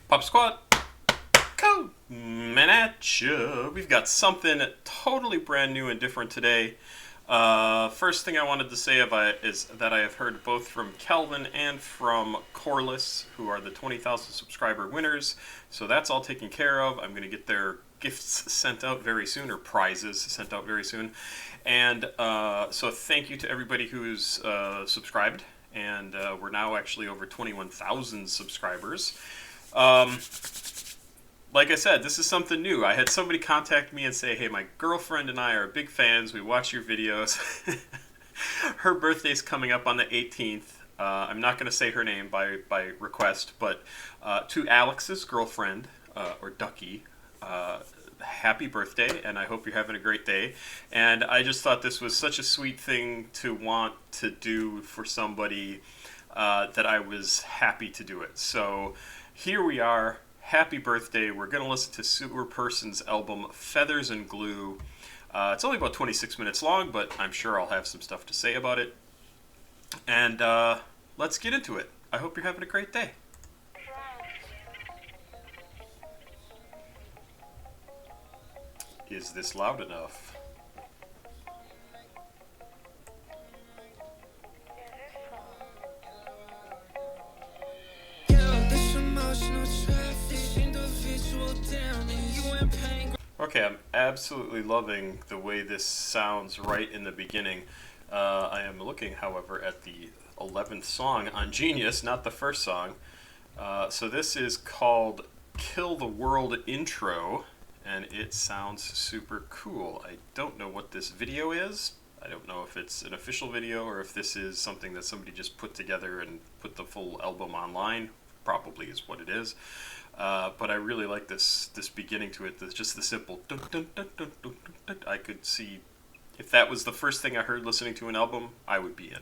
Pop Squad, coming at you. We've got something totally brand new and different today. First thing I wanted to say is that I have heard both from Kelvin and from Corliss, who are the 20,000 subscriber winners. So that's all taken care of. I'm going to get their gifts sent out very soon, or prizes sent out very soon. And so thank you to everybody who's subscribed. And we're now actually over 21,000 subscribers. Like I said, this is something new. I had somebody contact me and say, hey, my girlfriend and I are big fans. We watch your videos. Her birthday's coming up on the 18th. I'm not going to say her name by request, but to Alex's girlfriend, or Ducky, happy birthday, and I hope you're having a great day. And I just thought this was such a sweet thing to want to do for somebody that I was happy to do it. So here we are. Happy birthday. We're going to listen to Sewerperson's album Feathers and Glue. It's only about 26 minutes long, but I'm sure I'll have some stuff to say about it. And let's get into it. I hope you're having a great day. Is this loud enough? Okay, I'm absolutely loving the way this sounds right in the beginning. I am looking, however, at the 11th song on Genius, not the first song. So this is called Kill the World Intro, and it sounds super cool. I don't know what this video is. I don't know if it's an official video or if this is something that somebody just put together and put the full album online. Probably is what it is. But I really like this beginning to it. Just the simple dun, dun, dun, dun, dun, dun, dun. I could see if that was the first thing I heard listening to an album, I would be in.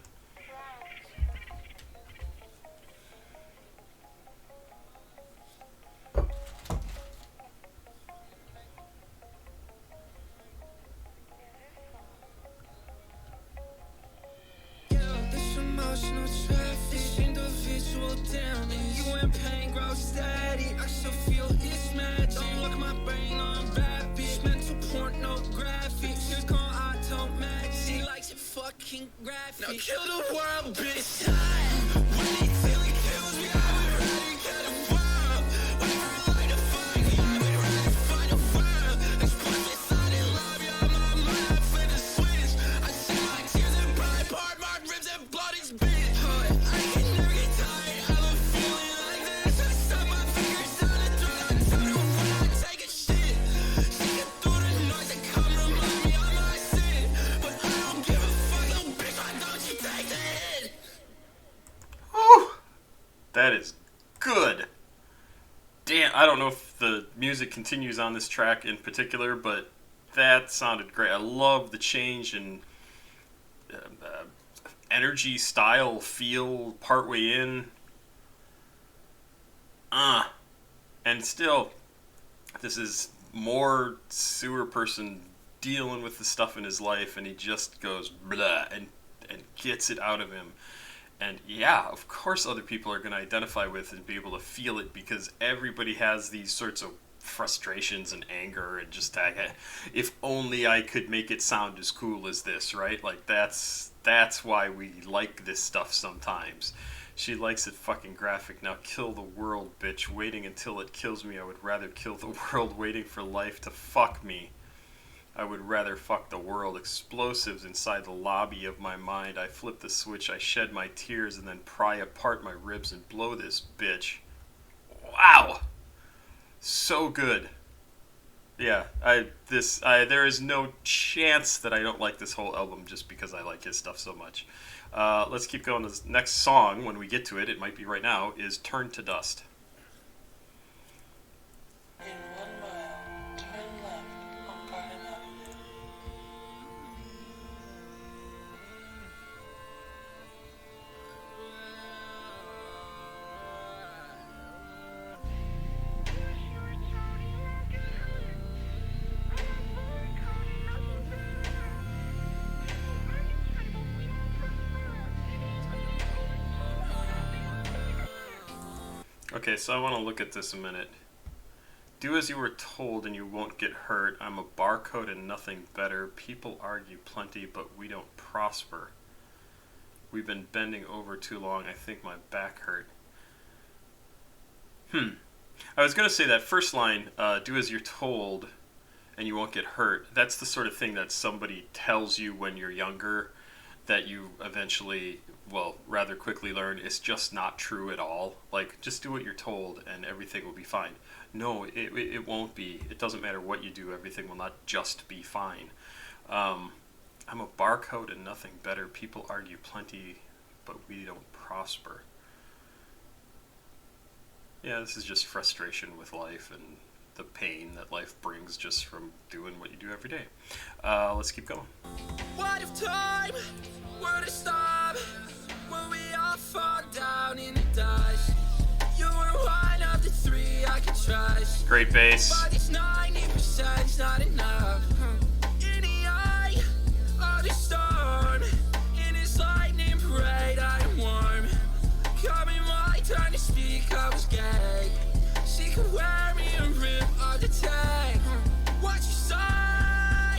Now kill the world, bitch. When he till he kills me, I would rather kill the world. Whenever I light a fire, I would rather fight a world. Explosive, I didn't love you, I'm on my life with the switch. I shed my tears and pride, part marked ribs and blood is bitch. I can never get tired of a feeling like this. I stuck my fingers down the throat, I tunnel when I take a shit. Sneaking through the noise and come remind me of my sin. But I don't give a fuck, little bitch, why don't you take the hit? Whew, that is good. Damn, I don't know if the music continues on this track in particular, but that sounded great. I love the change in energy, style, feel partway in. And still, this is more Sewerperson dealing with the stuff in his life, and he just goes blah and gets it out of him. And yeah, of course other people are going to identify with and be able to feel it, because everybody has these sorts of frustrations and anger and just if only I could make it sound as cool as this, right? Like that's why we like this stuff sometimes. She likes it fucking graphic. Now kill the world, bitch. Waiting until it kills me. I would rather kill the world waiting for life to fuck me. I would rather fuck the world. Explosives inside the lobby of my mind. I flip the switch, I shed my tears, and then pry apart my ribs and blow this bitch. Wow! So good. Yeah, there is no chance that I don't like this whole album just because I like his stuff so much. Let's keep going. This next song, when we get to it, it might be right now, is Turn to Dust. In 1 mile, turn left on Garden Avenue. Okay, so I want to look at this a minute. Do as you were told and you won't get hurt. I'm a barcode and nothing better. People argue plenty, but we don't prosper. We've been bending over too long. I think my back hurt. I was going to say that first line, do as you're told and you won't get hurt. That's the sort of thing that somebody tells you when you're younger that you eventually, well, rather quickly learn is just not true at all. Like, just do what you're told and everything will be fine. No, it won't be. It doesn't matter what you do. Everything will not just be fine. I'm a barcode and nothing better. People argue plenty, but we don't prosper. Yeah, this is just frustration with life and the pain that life brings just from doing what you do every day. Let's keep going. What if time were to stop? Will we all fall down in the dust? You were one of the three I could trust. Great bass. But it's 90% not enough. In the eye of the storm, in this lightning parade I am warm. Coming my turn to speak, I was gay. She could wear me and rip all the tag. What you say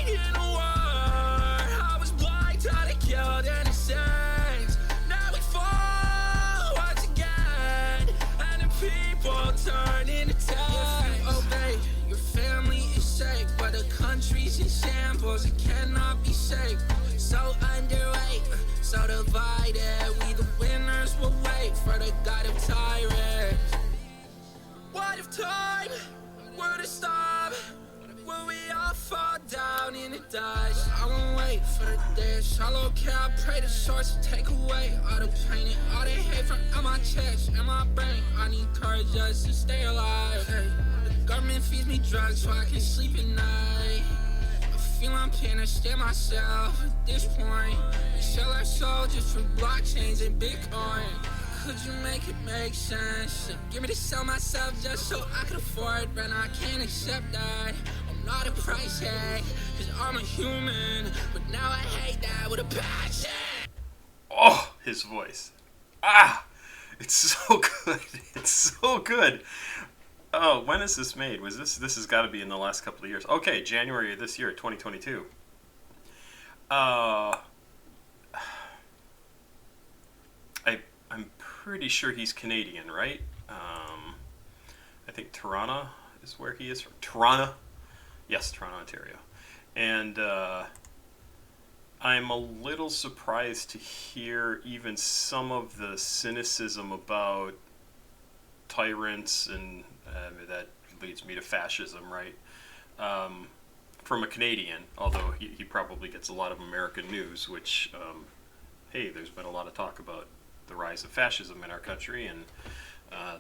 in a war? I was blind, trying to kill innocents. Now we fall once again, and the people turn into tanks. Obey, your family is safe, but the country's in shambles. It cannot be safe. So underweight, so divided. We the winners will wait for the God of tyrants. What if time were to stop? Will we all fall down in the dust? I won't wait for the day. Shallow care, I pray the source to take away all the pain and all the hate from my chest and my brain. I need courage just to stay alive. Hey, the government feeds me drugs so I can sleep at night. I feel I'm pain, I stay myself at this point. We sell our soul just for blockchains and Bitcoin. Could you make it make sense? Give me to sell myself just so I can afford, but I can't accept that. I'm not a price tag, cause I'm a human, but now I hate that with a passion. Oh, his voice. Ah, it's so good. It's so good. Oh, when is this made? Was this has got to be in the last couple of years. Okay, January of this year, 2022. I'm pretty sure he's Canadian, right? I think Toronto is where he is from. Toronto? Yes, Toronto, Ontario. And I'm a little surprised to hear even some of the cynicism about tyrants, and that leads me to fascism, right? From a Canadian, although he probably gets a lot of American news, which, hey, there's been a lot of talk about the rise of fascism in our country, and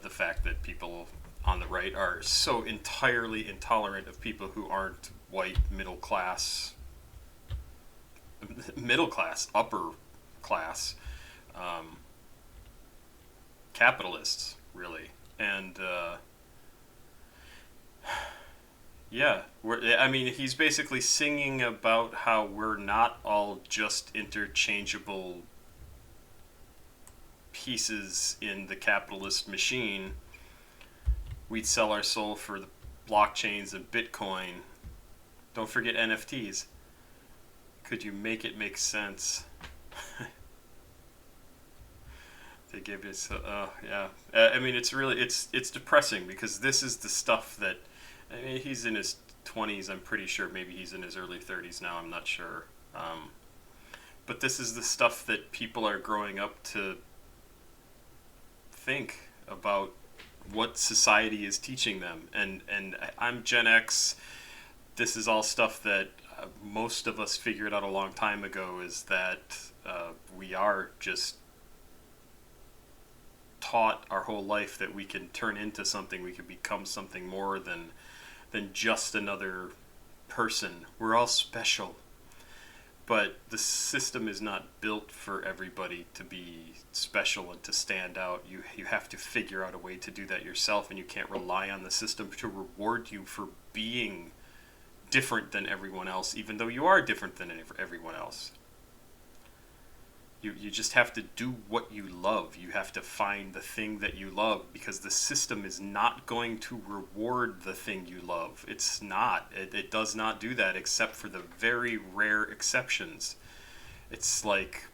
the fact that people on the right are so entirely intolerant of people who aren't white, middle class, upper class, capitalists, really. And yeah, he's basically singing about how we're not all just interchangeable pieces in the capitalist machine. We'd sell our soul for the blockchains and Bitcoin. Don't forget NFTs. Could you make it make sense? They give us, yeah. It's depressing because this is the stuff that, he's in his 20s, I'm pretty sure. Maybe he's in his early 30s now, I'm not sure. But this is the stuff that people are growing up to think about what society is teaching them. And I'm Gen X. This is all stuff that most of us figured out a long time ago, is that we are just taught our whole life that we can turn into something, we can become something more than just another person. We're all special. But the system is not built for everybody to be special and to stand out. You have to figure out a way to do that yourself, and you can't rely on the system to reward you for being different than everyone else, even though you are different than everyone else. You just have to do what you love. You have to find the thing that you love, because the system is not going to reward the thing you love. It's not. It does not do that, except for the very rare exceptions. It's like,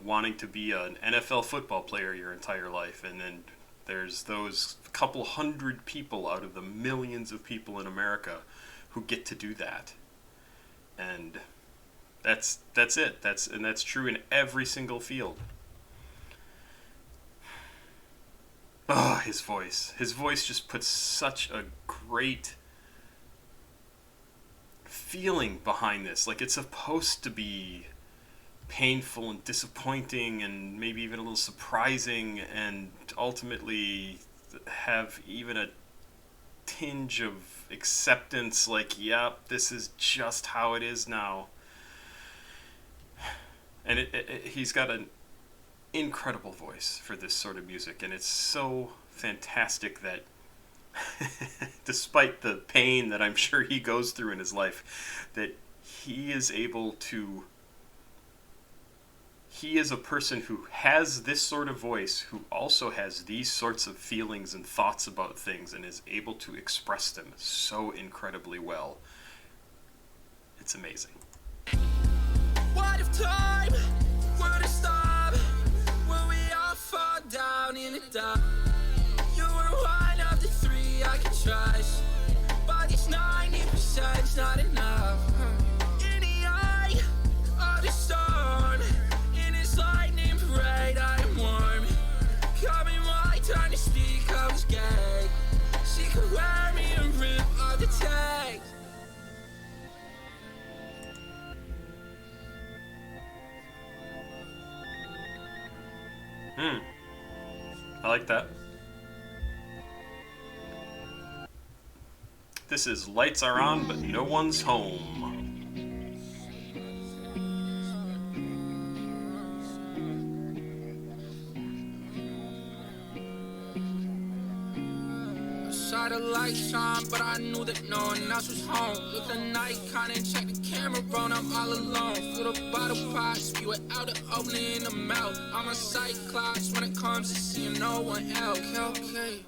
wanting to be an NFL football player your entire life, and then there's those couple hundred people out of the millions of people in America who get to do that. And that's it. That's true in every single field. Oh, his voice. His voice just puts such a great feeling behind this. Like, it's supposed to be painful and disappointing and maybe even a little surprising, and ultimately have even a tinge of acceptance, like, yep, this is just how it is now. And he's got an incredible voice for this sort of music, and it's so fantastic that despite the pain that I'm sure he goes through in his life, that he is able to... He is a person who has this sort of voice, who also has these sorts of feelings and thoughts about things, and is able to express them so incredibly well. It's amazing. What if time were to stop? Will we all fall down in the dark? You were one of the three I could trust, but it's 90% not enough. In the eye of the storm, in this lightning parade I am warm. Coming my turn to speak, I was gay. She could wear me and rip all the tags. I like that. This is Lights Are On, but No One's Home. Saw the lights on, but I knew that no one else was home. Look the Nikon and check the camera on, I'm all alone. Fill the bottle pot, spew it out the opening in the mouth. I'm a cyclops when it comes to seeing no one else. Okay.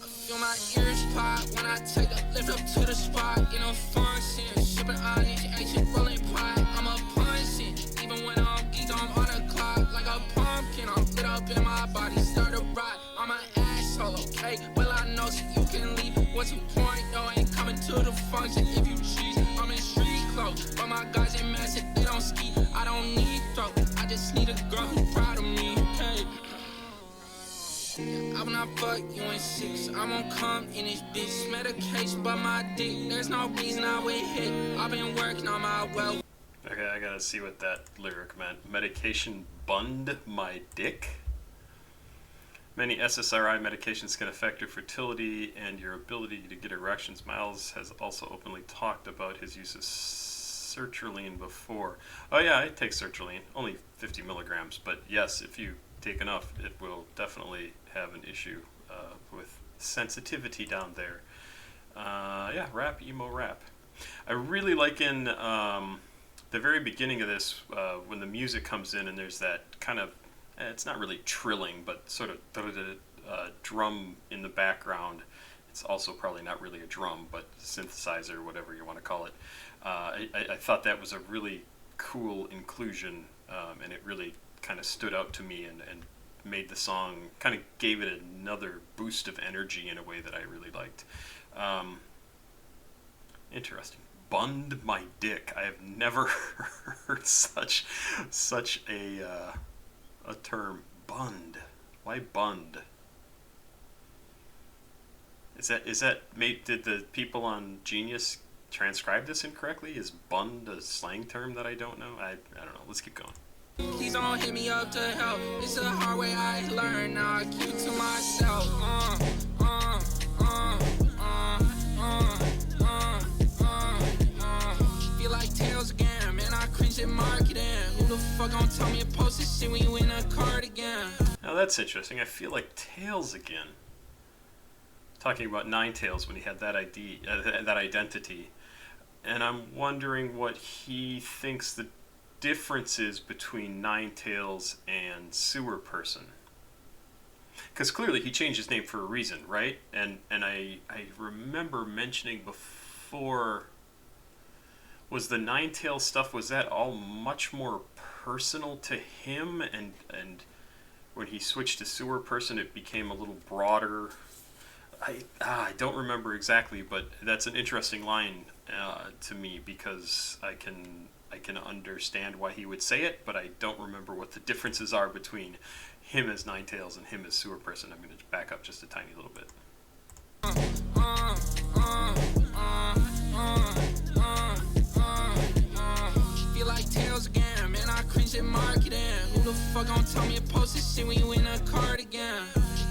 I feel my ears pop when I take a lift up to the spot. You know, fun sin, shipping on each ancient rolling pot. I'm a punching, even when I'm geeked, I'm on the clock. Like a pumpkin, I'm lit up in my body, start to rot. I'm an asshole, okay? Well, I know so you can leave. What's the point, though? Ain't coming to the function if you cheat. I'm in street clothes, but my guys ain't massive, they don't ski. I don't need throw, I just need a girl who's proud of me, okay? I will not fuck you in 6. I won't come in this bitch. Medication, but my dick. There's no reason I would hit. I've been working on my well. Okay, I gotta see what that lyric meant. Medication bund my dick? Many SSRI medications can affect your fertility and your ability to get erections. Miles has also openly talked about his use of sertraline before. Oh yeah, I take sertraline, only 50 milligrams, but yes, if you take enough, it will definitely have an issue with sensitivity down there. Yeah, rap, emo rap. I really like in the very beginning of this, when the music comes in and there's that kind of, it's not really trilling, but sort of drum in the background. It's also probably not really a drum, but synthesizer, whatever you want to call it. I thought that was a really cool inclusion, and it really kind of stood out to me and made the song, kind of gave it another boost of energy in a way that I really liked. Interesting. Bund my dick. I have never heard such a term. Bund. Why bund? Is that did the people on Genius transcribe this incorrectly? Is bund a slang term that I don't know? I don't know. Let's keep going. Please don't hit me up to help. It's a hard way I learned. Now I keep it to myself. Feel like tails again, man. I cringe at marketing. Who the fuck gon' tell me to post this shit when you in a cardigan? Now that's interesting. I feel like Tails again. Talking about Ninetales when he had that identity, and I'm wondering what he thinks the differences between Ninetales and Sewerperson. Because clearly he changed his name for a reason, right? And I remember mentioning before, was the Ninetales stuff, was that all much more personal to him? And when he switched to Sewerperson, it became a little broader. I don't remember exactly, but that's an interesting line to me, because I can understand why he would say it, but I don't remember what the differences are between him as Ninetales and him as Sewerperson. I'm going to back up just a tiny little bit. Feel like Tails again, man, I cringe at marketing. Who the fuck gon' tell me to post this shit when you in a cardigan?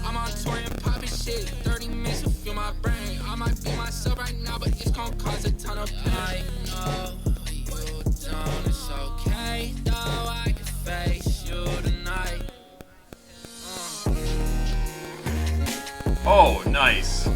I'm on tour and poppin' shit, 30 minutes to feel my brain. I might be myself right now, but it's gon' cause a ton of pain. I know you don't, it's okay, though I can face you tonight. Oh, nice.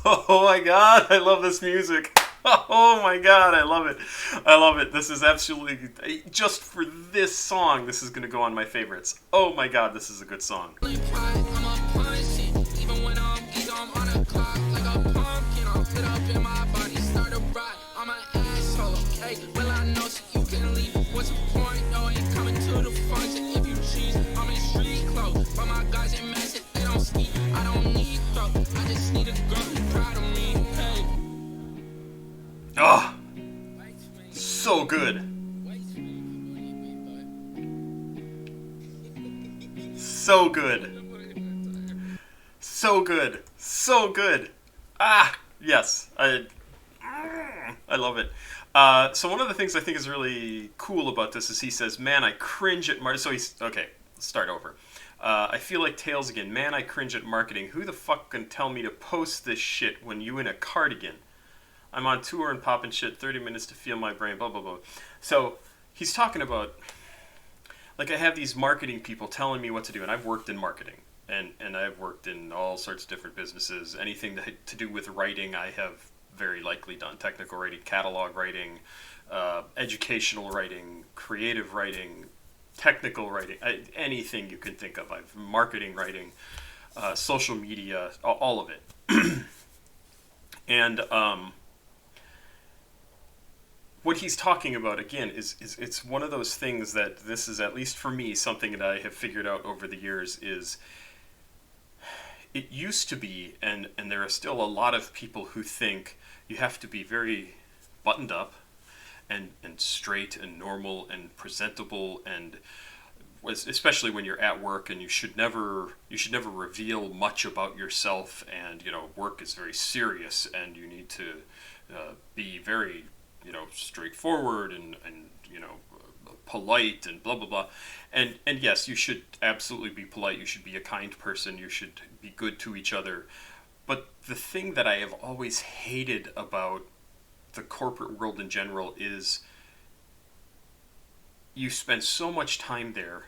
Oh my god, I love this music. Oh my god, I love it. I love it. This is absolutely, just for this song, this is going to go on my favorites. Oh my god, this is a good song. Oh, so good. So good. So good. So good. Ah, yes. I love it. So one of the things I think is really cool about this is he says, man, I cringe at marketing. So he's, okay, let's start over. I feel like Tails again. Man, I cringe at marketing. Who the fuck can tell me to post this shit when you in a cardigan? I'm on tour and popping shit, 30 minutes to feel my brain, blah, blah, blah. So he's talking about, like, I have these marketing people telling me what to do, and I've worked in marketing, and I've worked in all sorts of different businesses. Anything to do with writing, I have very likely done. Technical writing, catalog writing, educational writing, creative writing, technical writing, anything you can think of. I've marketing writing, social media, all of it. And what he's talking about, again, is it's one of those things that this is, at least for me, something that I have figured out over the years is, it used to be, and there are still a lot of people who think you have to be very buttoned up and straight and normal and presentable, and especially when you're at work, and you should never reveal much about yourself, and work is very serious, and you need to be very straightforward and polite and blah blah blah, and yes, you should absolutely be polite. You should be a kind person. You should be good to each other. But the thing that I have always hated about the corporate world in general is you spend so much time there,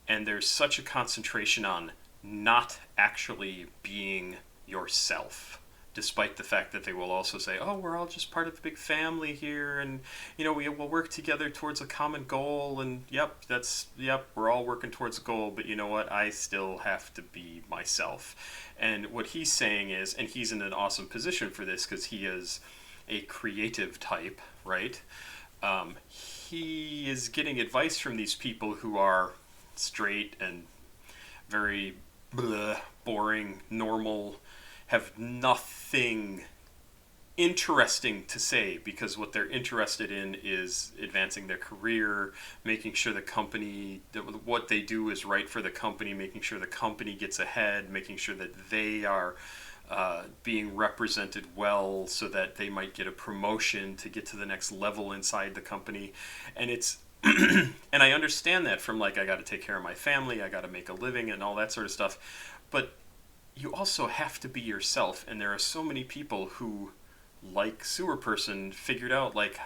and there's such a concentration on not actually being yourself, despite the fact that they will also say, oh, we're all just part of the big family here, and we will work together towards a common goal, and yep, we're all working towards a goal, but you know what, I still have to be myself. And what he's saying is, and he's in an awesome position for this because he is a creative type, right? He is getting advice from these people who are straight and very boring, normal, have nothing interesting to say, because what they're interested in is advancing their career, making sure the company, what they do is right for the company, making sure the company gets ahead, making sure that they are being represented well so that they might get a promotion to get to the next level inside the company. And it's And I understand that from like, I got to take care of my family, I got to make a living and all that sort of stuff. But you also have to be yourself. And there are so many people who, like Sewerperson, figured out like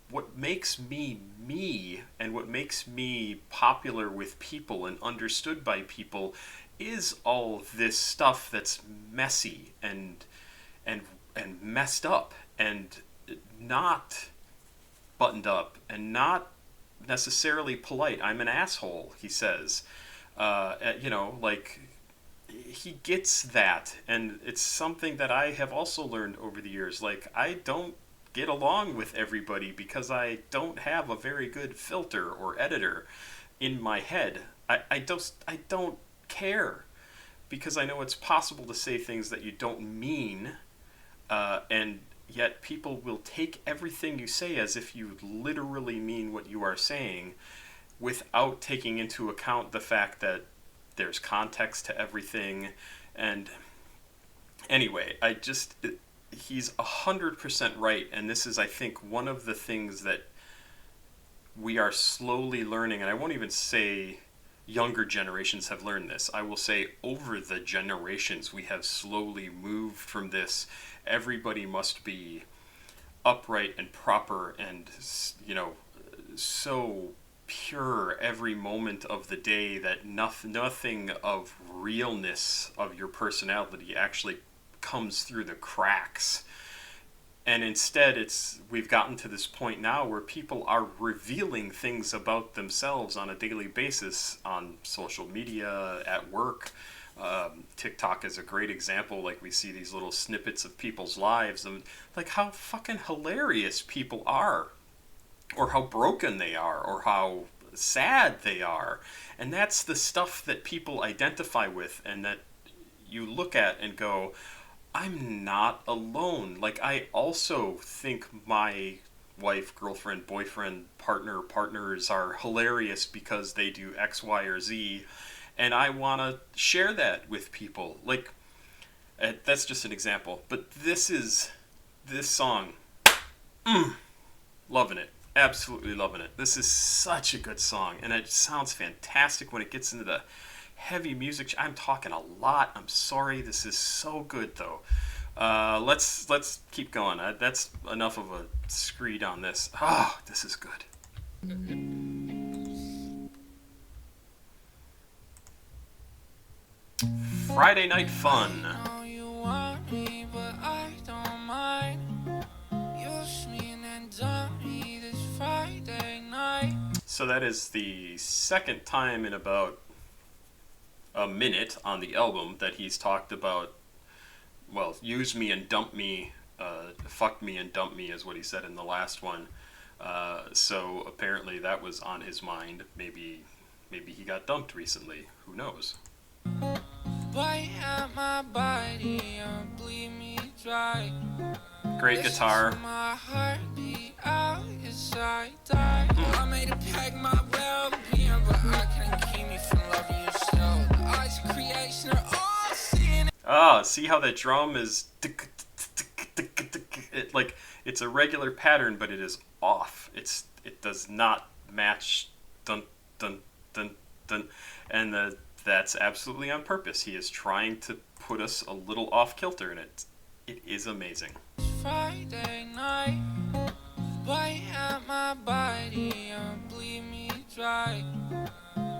what makes me me and what makes me popular with people and understood by people is all this stuff that's messy and and messed up and not buttoned up and not necessarily polite. I'm an asshole, he says. Like, he gets that, and it's something that I have also learned over the years. Like, I don't get along with everybody because I don't have a very good filter or editor in my head. I don't care, because I know it's possible to say things that you don't mean, and yet people will take everything you say as if you literally mean what you are saying, without taking into account the fact that there's context to everything. And anyway, he's 100% right, and this is, I think, one of the things that we are slowly learning, and I won't even say younger generations have learned this. I will say over the generations we have slowly moved from this. Everybody must be upright and proper and, so pure every moment of the day that nothing of realness of your personality actually comes through the cracks. And instead, we've gotten to this point now where people are revealing things about themselves on a daily basis on social media, at work. TikTok is a great example. Like, we see these little snippets of people's lives and like how fucking hilarious people are, or how broken they are, or how sad they are. And that's the stuff that people identify with, and that you look at and go, I'm not alone. Like, I also think my wife, girlfriend, boyfriend, partners are hilarious because they do X, Y, or Z, and I want to share that with people. Like, that's just an example. But this song, loving it. Absolutely loving it. This is such a good song, and it sounds fantastic when it gets into the heavy music. I'm talking a lot. I'm sorry. This is so good, though. Let's keep going. That's enough of a screed on this. Oh, this is good. Friday Night Fun. So that is the second time in about a minute on the album that he's talked about, well, use me and dump me, fuck me and dump me is what he said in the last one. So apparently that was on his mind. Maybe he got dumped recently. Who knows? Great guitar. I made a pack my well-being, but I can't keep me from loving you still. The eyes of creation are all seeing. See how that drum is like, it's a regular pattern, but it is off. It does not match dun dun dun dun, and that's absolutely on purpose. He is trying to put us a little off kilter, and it is amazing. Friday night, bite at my body and bleed me dry.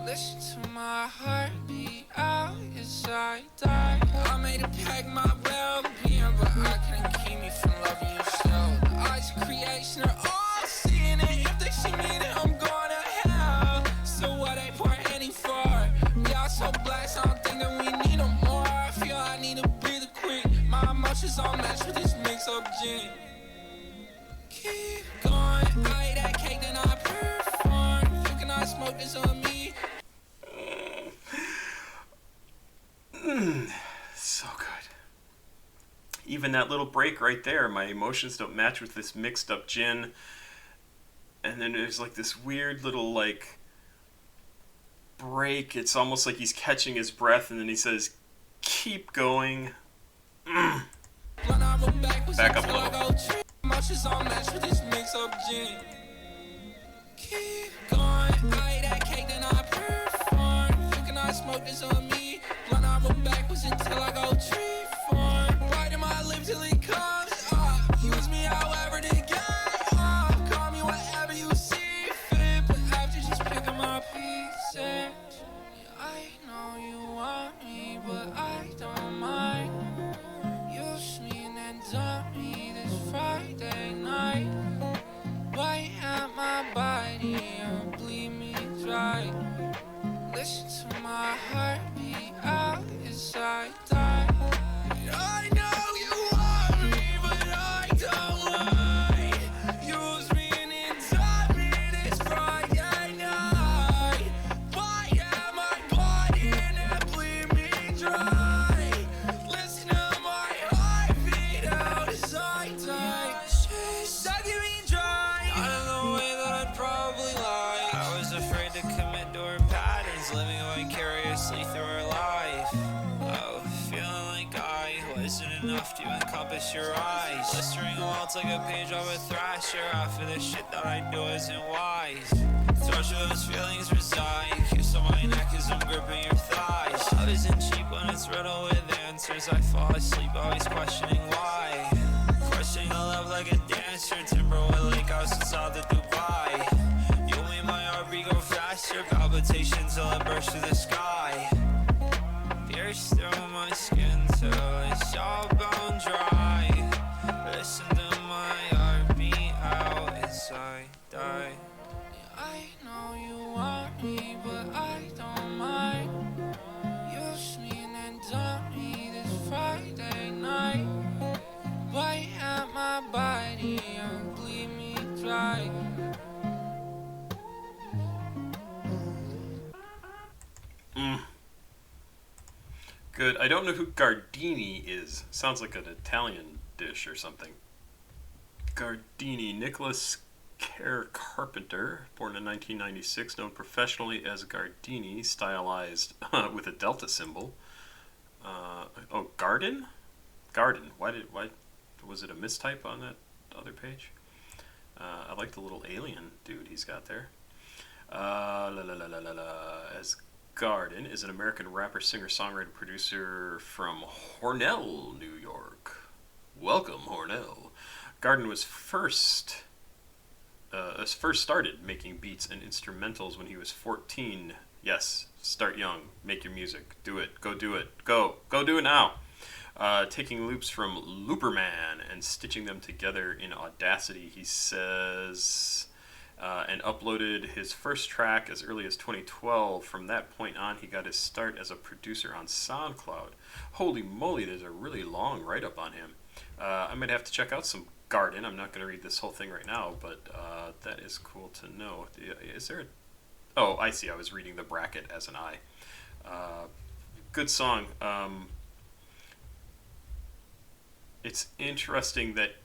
Listen to my heartbeat out as I die. I made a pack my well-being, but I can't keep me from loving you still. The eyes of creation are all seeing it. If they see me, then I'm going to hell. So what they pointing for? Y'all so blessed, I don't think that we need no more. I feel I need to breathe quick. My emotions all match with this mix-up gin. Keep going, I eat that cake, then I perform. You cannot smoke this on me. So good. Even that little break right there, my emotions don't match with this mixed up gin. And then there's like this weird little like break. It's almost like he's catching his breath, and then he says, keep going. Back up a little. Emotions all match with this mix-up gin. keep going. I ate that cake, then I perform. You cannot smoke this on me. Blunt I roll backwards until I go tree form. Right in my lip till it comes up. Use me however to get up. Call me whatever you see fit, but after just picking my pieces. Yeah, I know you want me, but I don't mind. Use me and then dump me this Friday night. Why am my body and bleed me dry? Listen to my heartbeat out as I die. I know you want me, but I don't mind. Use me and then dump me this Friday night. Why am my body and bleed me dry? Listen to my heartbeat out as I die. Sucking me dry. I don't know the way that I'd probably lie. I was afraid to commit to her patterns, living vicariously through her life. Oh, feeling like I wasn't enough to encompass your eyes. Blistering walls like a page of a thrasher. After the shit that I do isn't wise. Thrush where those feelings reside. Kiss on my neck as I'm gripping your thighs. Love isn't cheap when it's riddled with answers. I fall asleep always questioning why. Questioning a love like a dancer. Timberwood Lake House inside the Dubai. You made my heartbeat go faster. Palpitations till it burst through the sky. Pierce through my skin till it's all bone dry. Listen to my heartbeat out as I die. Yeah, I know you want me, but I don't mind. Use me and then dump me this Friday night. Why am my body and bleed me dry? Good. I don't know who Gardini is. Sounds like an Italian dish or something. Gardini, Nicholas Kerr Carpenter, born in 1996, known professionally as Gardini, stylized with a delta symbol. Garden? Garden. Why was it a mistype on that other page? I like the little alien dude he's got there. As Garden is an American rapper, singer, songwriter, producer from Hornell, New York. Welcome, Hornell. Garden was first started making beats and instrumentals when he was 14. Yes, start young, make your music, do it, go do it, go do it now. Taking loops from Looperman and stitching them together in Audacity, he says, and uploaded his first track as early as 2012. From that point on, he got his start as a producer on SoundCloud. Holy moly, there's a really long write-up on him. I might have to check out some Garden. I'm not going to read this whole thing right now, but that is cool to know. Is there Oh, I see. I was reading the bracket as an I. Good song. It's interesting that,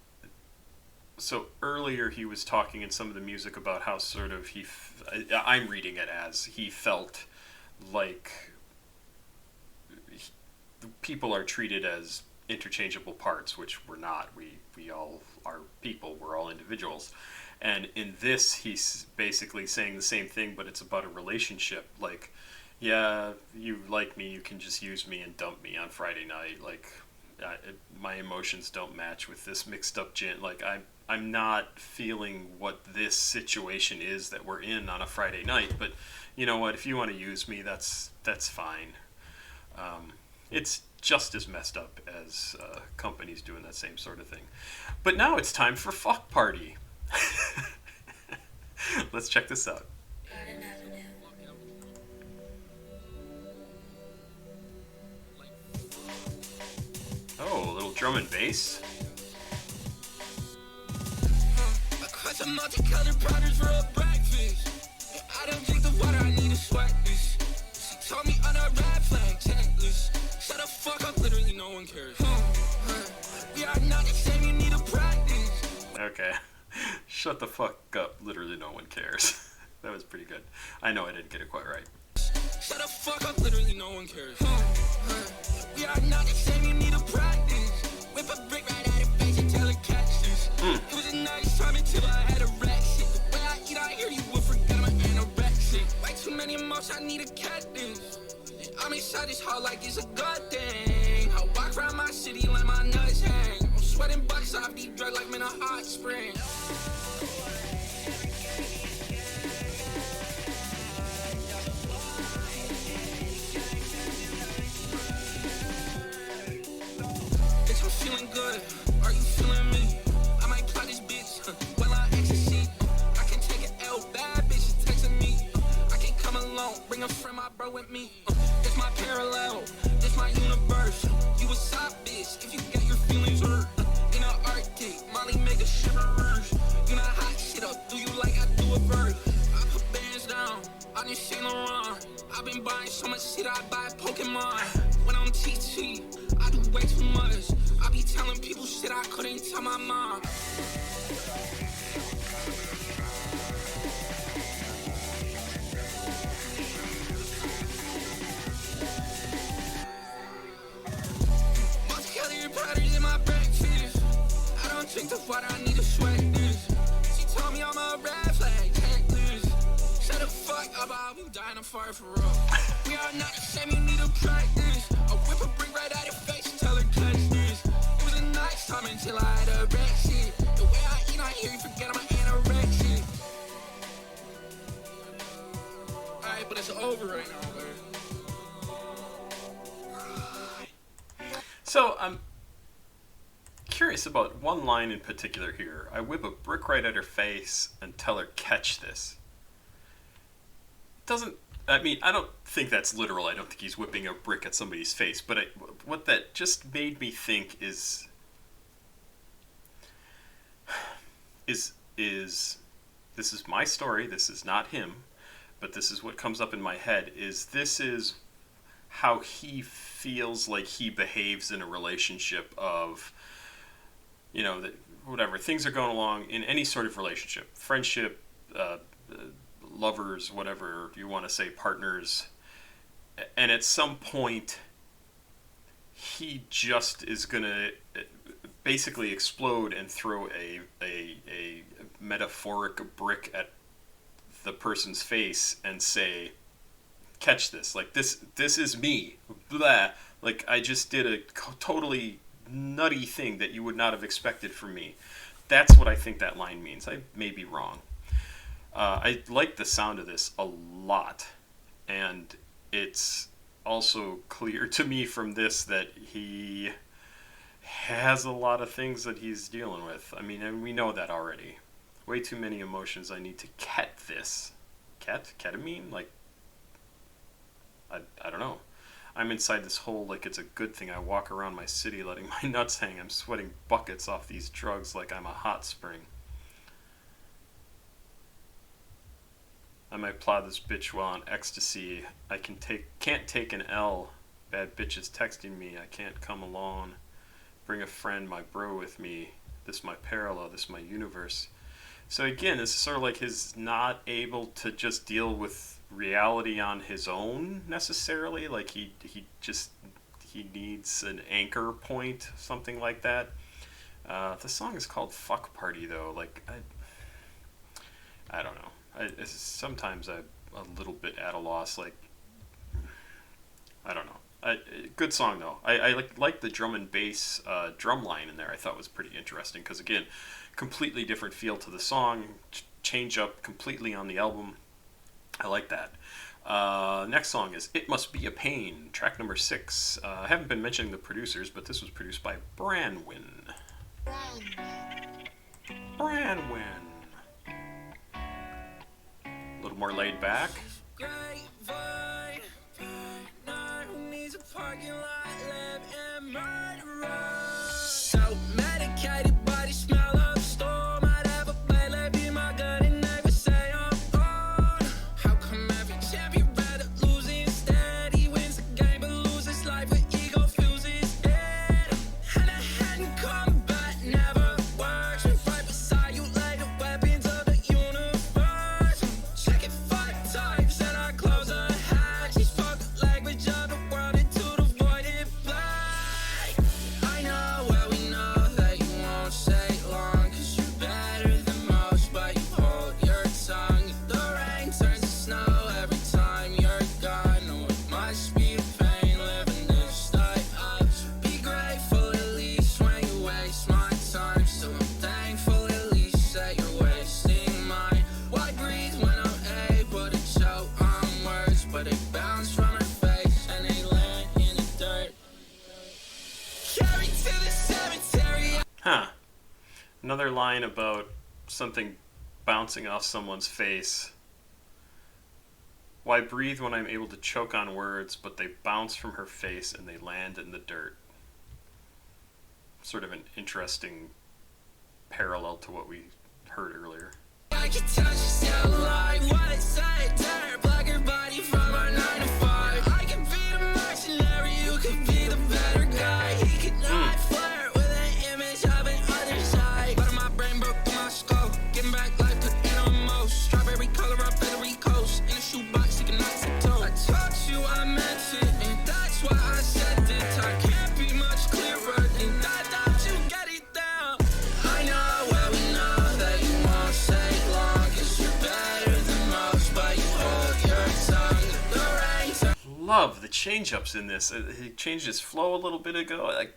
so earlier he was talking in some of the music about how sort of I'm reading it as he felt like people are treated as interchangeable parts, which we're not. We all are people. We're all individuals. And in this, he's basically saying the same thing, but it's about a relationship. Like, yeah, you like me, you can just use me and dump me on Friday night. Like, my emotions don't match with this mixed up gin. Like, I'm not feeling what this situation is that we're in on a Friday night. But you know what? If you want to use me, that's fine. It's just as messed up as companies doing that same sort of thing. But now it's time for Fuck Party. Let's check this out. Oh, a little drum and bass. I caught some multicolored powders for a breakfast. And I don't drink the water, I need to sweat this. She told me on a red flag checklist. Shut the fuck up, literally no one cares. We are not the same, you need to practice. Okay. Shut the fuck up, literally no one cares. That was pretty good. I know I didn't get it quite right. Shut the fuck up, literally no one cares. We are not the same, you need to practice. Whip a brick right out of face and tell her catch this. It was a nice time until I had a rat shit. The way I eat, I hear you would forget. I need a cactus. I'm inside this hall like it's a good thing. I walk around my city, let my nuts hang. I'm sweating bucks off deep drug like I'm in a hot spring. Bitch, I'm feeling good. Are you feeling me? I might plot this bitch. Well, I ecstasy. I can take an L. Bad bitches texting me. I can come alone. Bring a friend, my bro with me. This my parallel. This my universe. You a side bitch if you get your feelings hurt. In the Arctic, Molly make a shivers. You know hot shit up. Do you like I do a bird? I put bands down. I didn't Saint Laurent. I've been buying so much shit I buy Pokemon. When I'm TT, I do way too much. I be telling people shit I couldn't tell my mom. Multicolored powders in my breakfast. I don't drink the water, I need to sweat this. She told me I'm a red flag, can't lose. Shut the fuck up, I'll be dying, I'm far for real. We are not the same, you need to practice. I whip a brick right at her face and tell her catch this. It was a nice time until I had a wreck shit. The way I eat, I hear you forget I'm an anorexic. Alright, but it's over right now, man. So I'm curious about one line in particular here. I whip a brick right at her face and tell her, catch this. I don't think that's literal. I don't think he's whipping a brick at somebody's face. But what that just made me think is this is my story. This is not him. But this is what comes up in my head. This is how he feels like he behaves in a relationship of, that whatever, things are going along in any sort of relationship, friendship, lovers, whatever you want to say, partners, and at some point he just is going to basically explode and throw a metaphoric brick at the person's face and say, catch this, like this is me, blah, like I just did a totally nutty thing that you would not have expected from me. That's what I think that line means. I may be wrong. I like the sound of this a lot, and it's also clear to me from this that he has a lot of things that he's dealing with. I mean, and we know that already. Way too many emotions. I need to cat this. Ketamine? Like, I don't know. I'm inside this hole like it's a good thing. I walk around my city letting my nuts hang. I'm sweating buckets off these drugs like I'm a hot spring. I might plow this bitch while on ecstasy. I can't take an L. Bad bitches texting me. I can't come alone. Bring a friend, my bro, with me. This my parallel. This my universe. So again, this is sort of like his not able to just deal with reality on his own necessarily. Like he needs an anchor point, something like that. The song is called "Fuck Party" though. Like I don't know. Sometimes I'm a little bit at a loss. Like, I don't know. Good song though. I like the drum and bass drum line in there. I thought was pretty interesting because again, completely different feel to the song. Change up completely on the album. I like that. Next song is "It Must Be a Pain," track number 6. I haven't been mentioning the producers, but this was produced by Branwyn. A little more laid back. Grapevine, who needs a parking lot, lamb and murderer. So medicated by the smell of storm. I'd have a play, be my gun and never say I'm on. How come every champion rather lose instead? He wins the game but loses life, but ego feels his dead. Hand to hand combat never works. Right beside you lay the weapons of the universe. Check it 5 times and I close a hat. another line about something bouncing off someone's face. Why breathe when I'm able to choke on words, but they bounce from her face and they land in the dirt. Sort of an interesting parallel to what we heard earlier. I can touch your cell line, what it say, tear, plug your body from our 9 to 5. I can be the mercenary, you can be the better guy. He cannot flirt with an image of an other side. But my brain broke in my skull, getting back life to animals. Strawberry color up every coast, in a shoebox you cannot tiptoe. I told you I meant it, and that's why I said it. I can't be much clearer than that, don't you get it down? I know, well we know that you won't stay long, 'cause you're better than most, but you hold your tongue. The rain turns. Love the change-ups in this. He changed his flow a little bit ago. Like,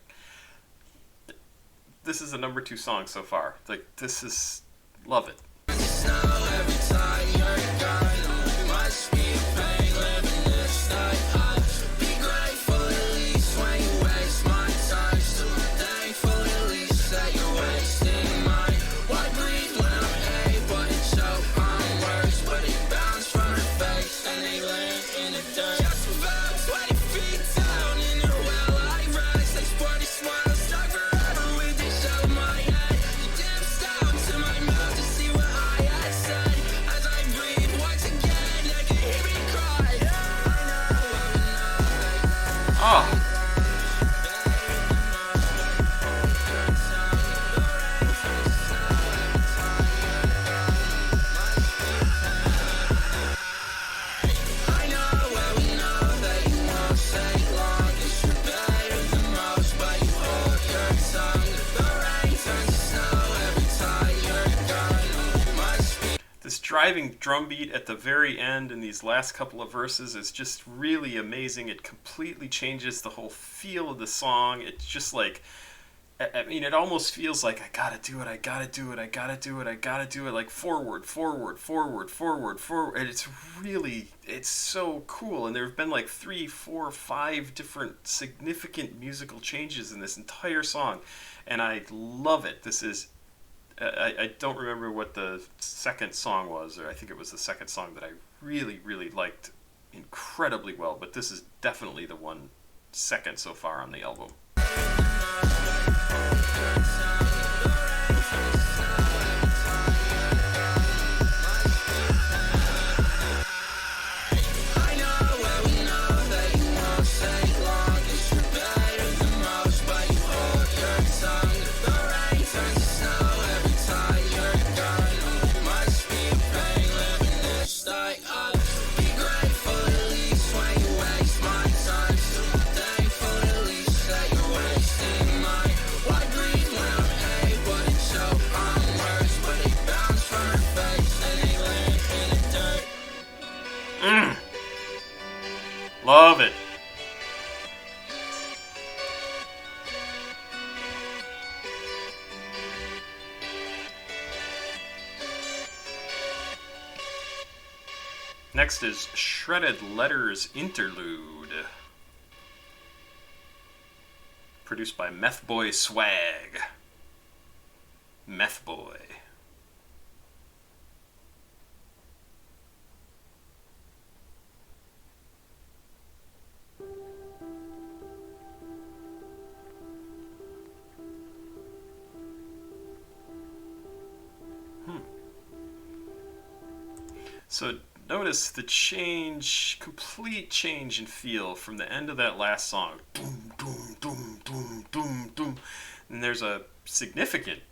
this is the number 2 song so far. Like, this is... love it. Snow every time you're gone. Must be a pain living this life. I'd be grateful at least when you waste my time. So thankful at least that you're wasting mine. Why breathe when I'm able to choke on words, but they bounce from her face and they land in the dirt. Just about 20 feet down in the well I rise. They sport a smile stuck forever with the shell of my head. It dips down to my mouth to see what I had said. As I breathe once again, I can hear me cry. I know, Oh, I know, well we know that you won't stay long, 'cause you're better than most, but you hold your tongue. The rain turns to snow every time you're gone. Must be this driving drum beat at the very end in these last couple of verses is just really amazing. It completely changes the whole feel of the song. It's just like, I mean, it almost feels like I gotta do it, I gotta do it, I gotta do it, I gotta do it, like forward, forward, forward, forward, forward. And it's really, it's so cool. And there have been like 3, 4, 5 different significant musical changes in this entire song. And I love it. This is, I don't remember what the second song was, or I think it was the second song that I really, really liked incredibly well. But this is definitely the one second so far on the album. I know, well we know that you won't stay long, 'cause you're better than most, but you hold your tongue. The rain turns to snow every time you're gone. Must be a pain living this life. I'd be grateful at least when you waste my time. So thankful at least that you're wasting mine. Why breathe when I'm able to choke on words, but they bounce from her face and they land in the dirt. Love it. Next is Shredded Letters Interlude, produced by Meth Boy Swag. Meth Boy. So notice the change, complete change in feel from the end of that last song. Doom, doom, doom, doom, doom, doom. And there's a significant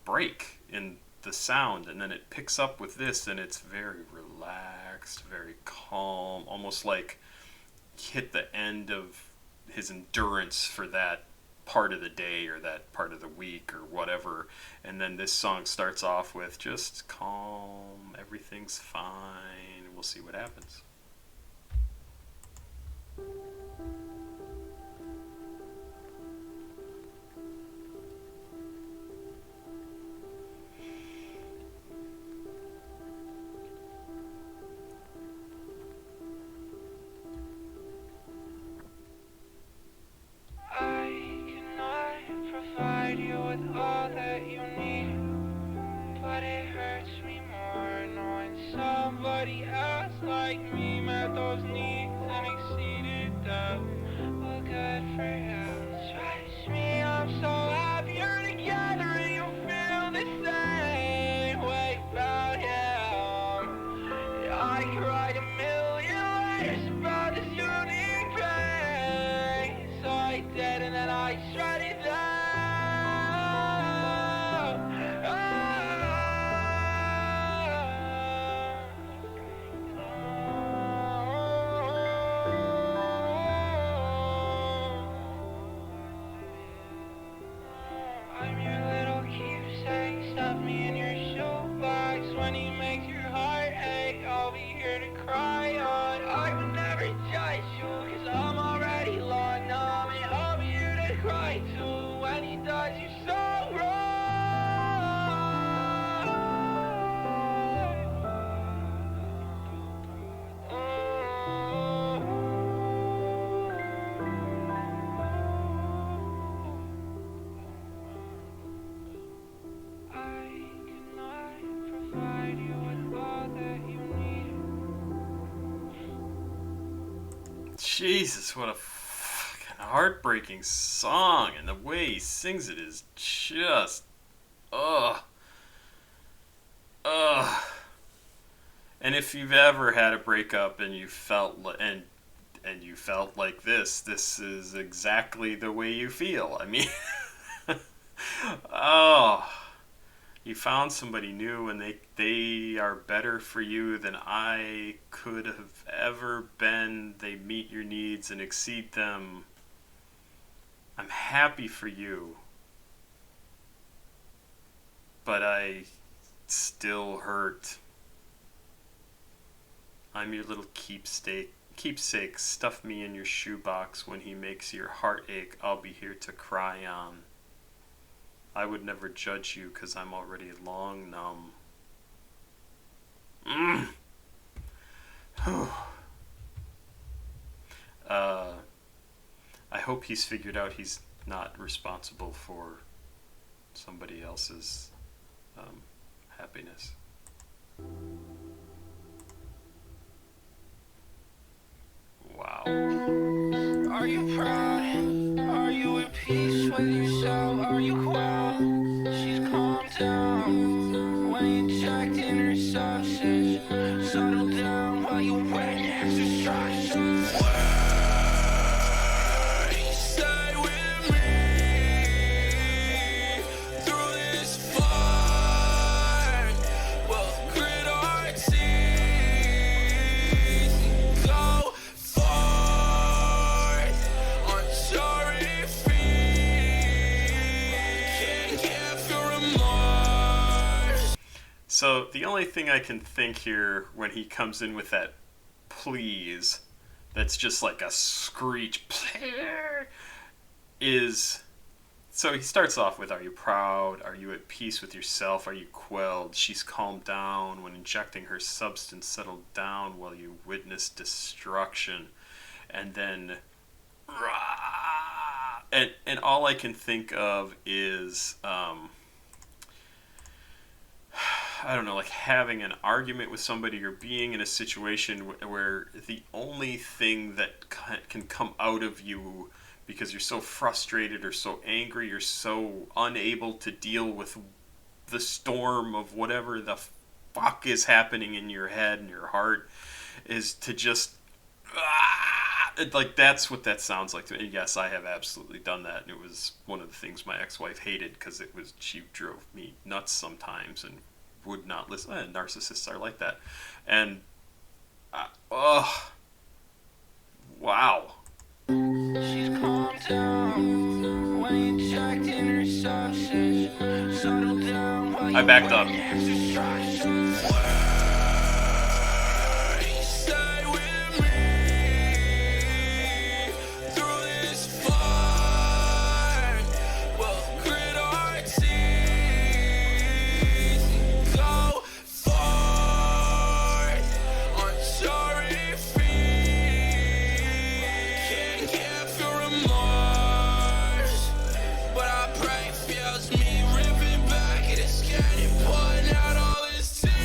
break in the sound, and then it picks up with this, and it's very relaxed, very calm, almost like hit the end of his endurance for that part of the day or that part of the week or whatever. And then this song starts off with just calm, everything's fine, we'll see what happens. I cannot provide you with all that you need. Nobody else like me met those needs and exceeded them. Well, good for him. Trust me, I'm so happy you're together and you feel the same way about him. I cried a million letters about this unique pain. So I did, and then I shredded them. I'm your little keepsake, stuff me in your shoebox. When he makes your heart ache, I'll be here to cry on. I would never judge you, cause I'm already long numb. And I'll be here to cry too, when he does you so I cannot provide you with all that you need. Jesus, what a fucking heartbreaking song, and the way he sings it is just, ugh. And if you've ever had a breakup and you felt and you felt like this is exactly the way you feel. I mean, oh, you found somebody new and they are better for you than I could have ever been. They meet your needs and exceed them. I'm happy for you. But I still hurt. I'm your little keepsake. Stuff me in your shoebox. When he makes your heart ache, I'll be here to cry on. I would never judge you, 'cause I'm already long numb. I hope he's figured out he's not responsible for somebody else's happiness. Wow. Are you proud? Are you at peace with yourself? Are you quiet? She's calmed down. When you checked in her substance, settle down while you wait exercise. Stay with me through this fight. We'll grit our teeth, go forth on sorry feet. Can't get your remorse. So the only thing I can think here when he comes in with that please, that's just like a screech, is, so he starts off with, are you proud? Are you at peace with yourself? Are you quelled? She's calmed down. When injecting her substance, settled down while you witness destruction. And then, and all I can think of is, I don't know, like having an argument with somebody or being in a situation where the only thing that can come out of you because you're so frustrated or so angry or so unable to deal with the storm of whatever the fuck is happening in your head and your heart is to just like, that's what that sounds like to me. Yes, I have absolutely done that, and it was one of the things my ex-wife hated, because she drove me nuts sometimes and would not listen. Narcissists are like that. And wow. She's calmed down when you checked in her substance, settle down while you I backed up. exercise. Stay with me through this fight. We'll grit our teeth, go forth on sorry feet. Can't get your remorse, but I pray feels me ripping back at his skin and pulling out all his teeth.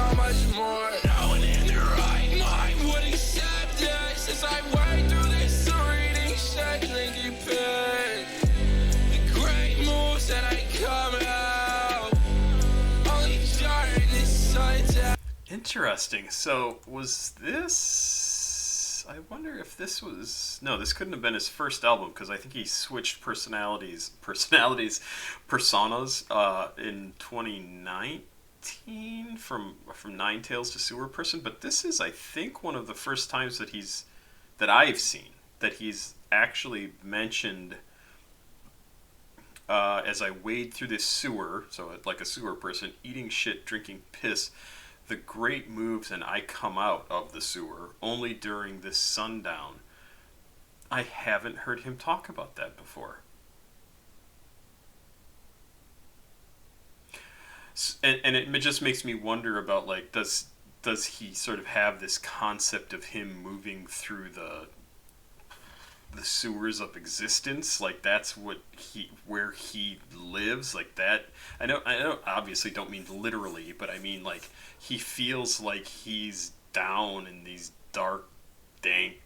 how much more? No one in their right mind would accept this. As I wade through this reading shit, drinking piss. The great moves that I come out, only during this sundown. Interesting. So, was this... I wonder if this was... No, this couldn't have been his first album, because I think he switched personas, in 2019 from Nine Tails to Sewerperson, but this is, I think, one of the first times that I've seen that he's actually mentioned as I wade through this sewer, so like a sewer person, eating shit, drinking piss, the great moves, and I come out of the sewer only during this sundown. I haven't heard him talk about that before. And it just makes me wonder about, like, does he sort of have this concept of him moving through the sewers of existence, like that's where he lives, like that. I don't obviously don't mean literally, but I mean like he feels like he's down in these dark, dank,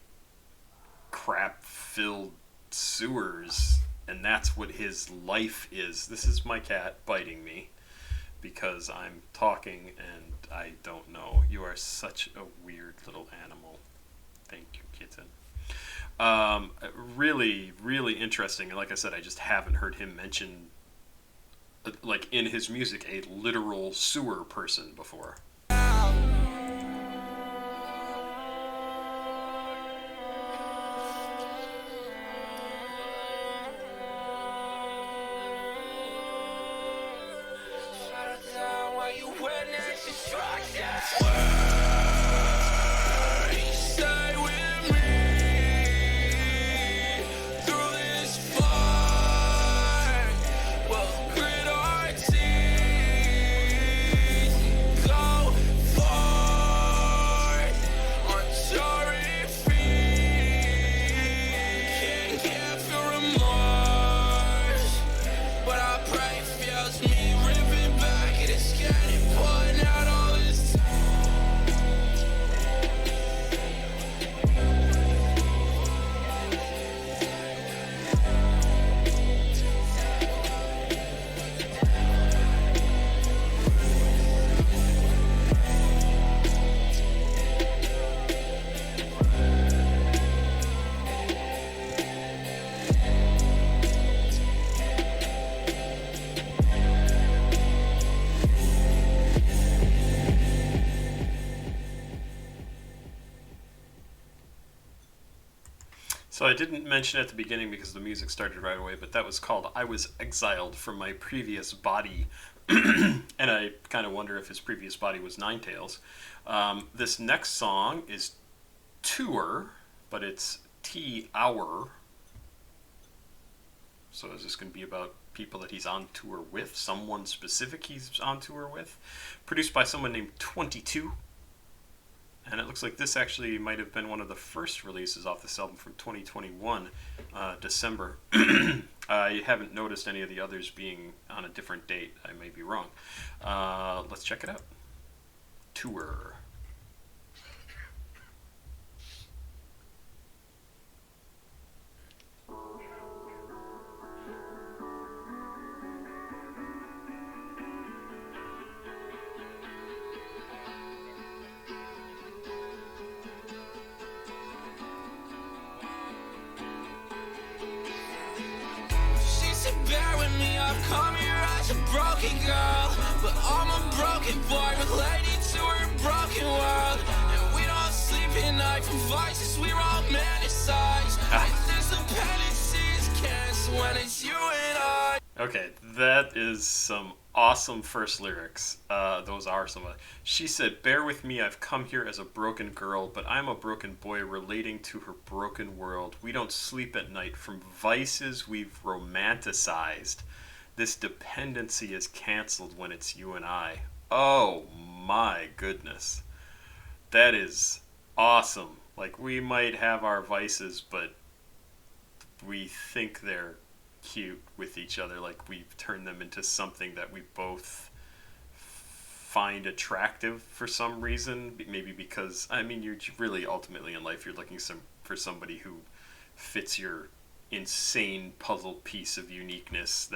crap filled sewers, and that's what his life is. This is my cat biting me because I'm talking and I don't know. You are such a weird little animal. Thank you, kitten. Really, really interesting. And like I said, I just haven't heard him mention, like in his music, a literal sewer person before. So I didn't mention at the beginning because the music started right away, but that was called I Was Exiled from My Previous Body. And I kind of wonder if his previous body was Nine Tails. This next song is Tour, but it's T-Hour. So is this going to be about people that he's on tour with? Someone specific he's on tour with? Produced by someone named 22. And it looks like this actually might have been one of the first releases off this album from 2021, December. I haven't noticed any of the others being on a different date. I may be wrong. Let's check it out. Tour. Bear with me, I've come here as a broken girl, but I'm a broken boy related to her broken world. And we don't sleep at night from vices we romanticize. Dependencies cancel when it's you and I. Okay, that is some awesome first lyrics. Those are some of... She said, bear with me, I've come here as a broken girl, but I'm a broken boy relating to her broken world. We don't sleep at night from vices we've romanticized. This dependency is canceled when it's you and I. Oh my goodness. That is awesome. Like, we might have our vices, but we think they're cute with each other, like we've turned them into something that we both find attractive for some reason. Maybe because, I mean, you're really ultimately in life, you're looking for somebody who fits your insane puzzle piece of uniqueness.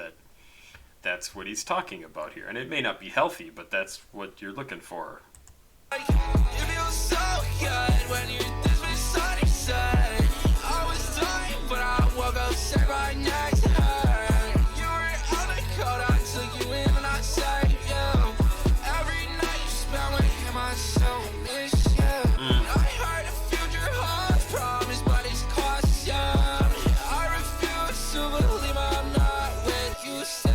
That's what he's talking about here. And it may not be healthy, but that's what you're looking for. It feels so good when you're this beside your side. I was dying, but I woke up saved by next to her. You were out of cold, I took you in and I saved you. Every night you spent with him, I so miss you. I heard the future holds promise, but it's cautious. I refuse to believe I'm not with you still.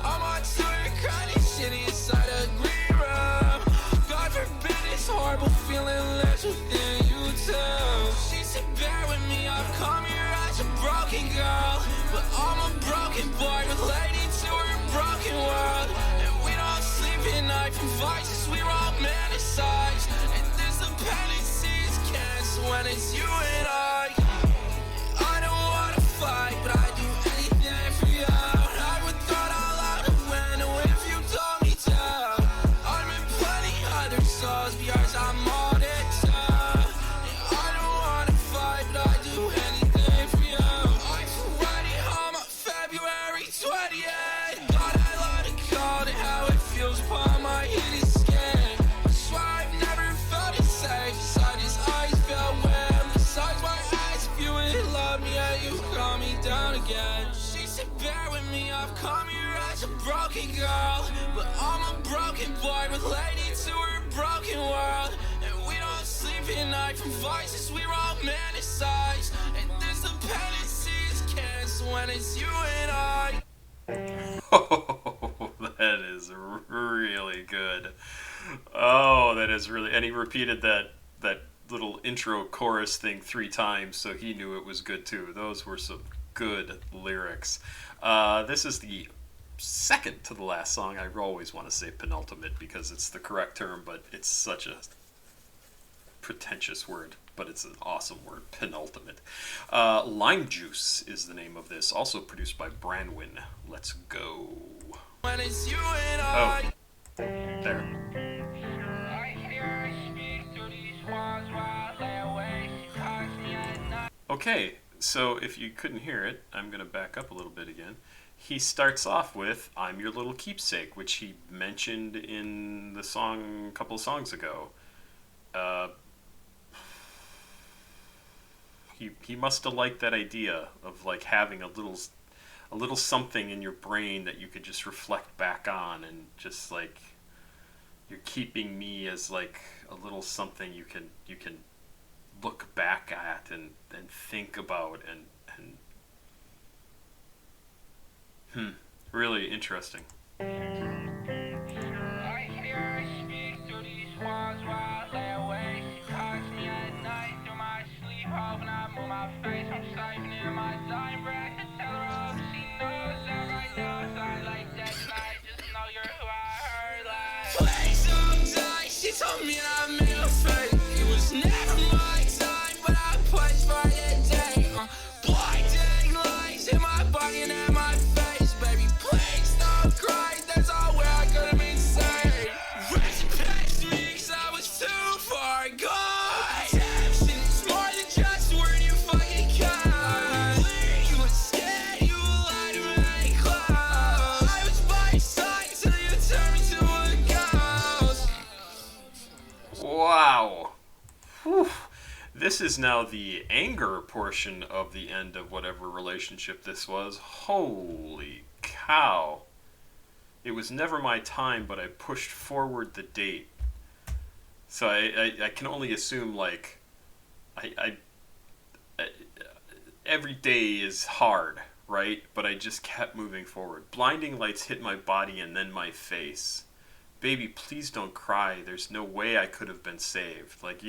I'm on tour, crying shitty inside a green room. God forbid this horrible feeling lives within you too. She said bear with me, I've come here as a broken girl, but I'm a broken boy relating to her broken world. And we don't sleep at night from vices we romanticize. And this dependency is cancer when it's you and I don't wanna fight, but I do anything for you. I would throw it all out the window if you told me to. I'm in plenty other souls because I'm on it too. I don't wanna fight, but I do anything for you. I'm already home on February 20th. God, I love the cold and how it feels upon my heated skin. I swear I've never felt it safe. Beside his eyes felt wet. Besides my eyes, if you would love me, yeah, you calm me down again. She said bear with me, I've come here as a broken girl, but I'm a broken boy relating to her broken world. And we don't sleep at night from vices we romanticize. And this dependency is cancer when it's you and I. Oh, that is really good. Oh, that is really... And he repeated that little intro chorus thing 3 times, so he knew it was good too. Those were some good lyrics. This is the second to the last song. I always want to say penultimate because it's the correct term, but it's such a pretentious word, but it's an awesome word, penultimate. Lime Juice is the name of this, also produced by Branwyn. Let's go. When it's you and I. Oh, there. I hear her speak through these walls while I lay awake. She calls me at night. Okay, so if you couldn't hear it, I'm going to back up a little bit again. He starts off with "I'm Your Little Keepsake," which he mentioned in the song a couple of songs ago. He must have liked that idea of like having a little something in your brain that you could just reflect back on, and just like you're keeping me as like a little something you can look back at and think about and really interesting. I hear her speak through these walls while I lay awake. She calls me at night through my sleep, hoping I move my face. I'm siphoning my dying breath to tell her all she knows that right now it's not like that tonight. Just know you're who I heard last. Please don't die. She told me I made a fake. It was never my time, but I pushed for the day. Blinding lights in my body and in my face. Baby, please don't cry. That's all where I could have been saved. Rest past me, 'cause I was too far gone. Redemption is more than just a word you fucking cut. You were scared, you lied to me close. I was by your side till you turned me to a ghost. Wow. Whew. This is now the anger portion of the end of whatever relationship this was. Holy cow. It was never my time, but I pushed forward the date. So I can only assume, like, I every day is hard, right? But I just kept moving forward. Blinding lights hit my body and then my face. Baby, please don't cry. There's no way I could have been saved. Like,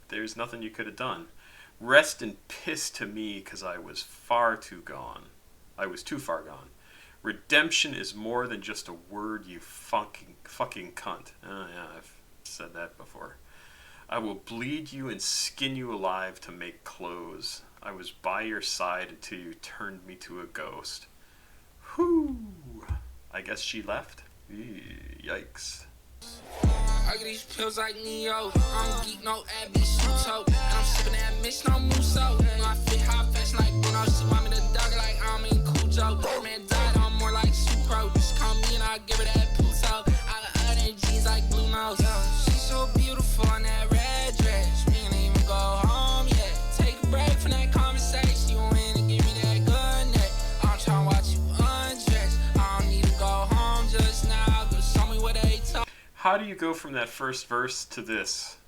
there's nothing you could have done. Rest in piss to me, 'cause I was far too gone. I was too far gone. Redemption is more than just a word, you fucking cunt. Oh yeah, I've said that before. I will bleed you and skin you alive to make clothes. I was by your side until you turned me to a ghost. Whew. I guess she left? Yikes. I get these pills like Neo. I don't geek no Abby Shuto. And I'm sipping that Mitch, no Muso. You know I fit high fashion like Bruno. She want me to dog her like I'm in Cujo. Man died, I'm more like Supro. Just call me and I'll give her that Pluto. I got other jeans like Blue Nose. Yo, she's so beautiful in that red dress. We ain't even go home yet. Take a break from that conversation. You win and give me that good neck. I'm trying to watch you undress. I don't need to go home just now. Go show me what they told. How do you go from that first verse to this?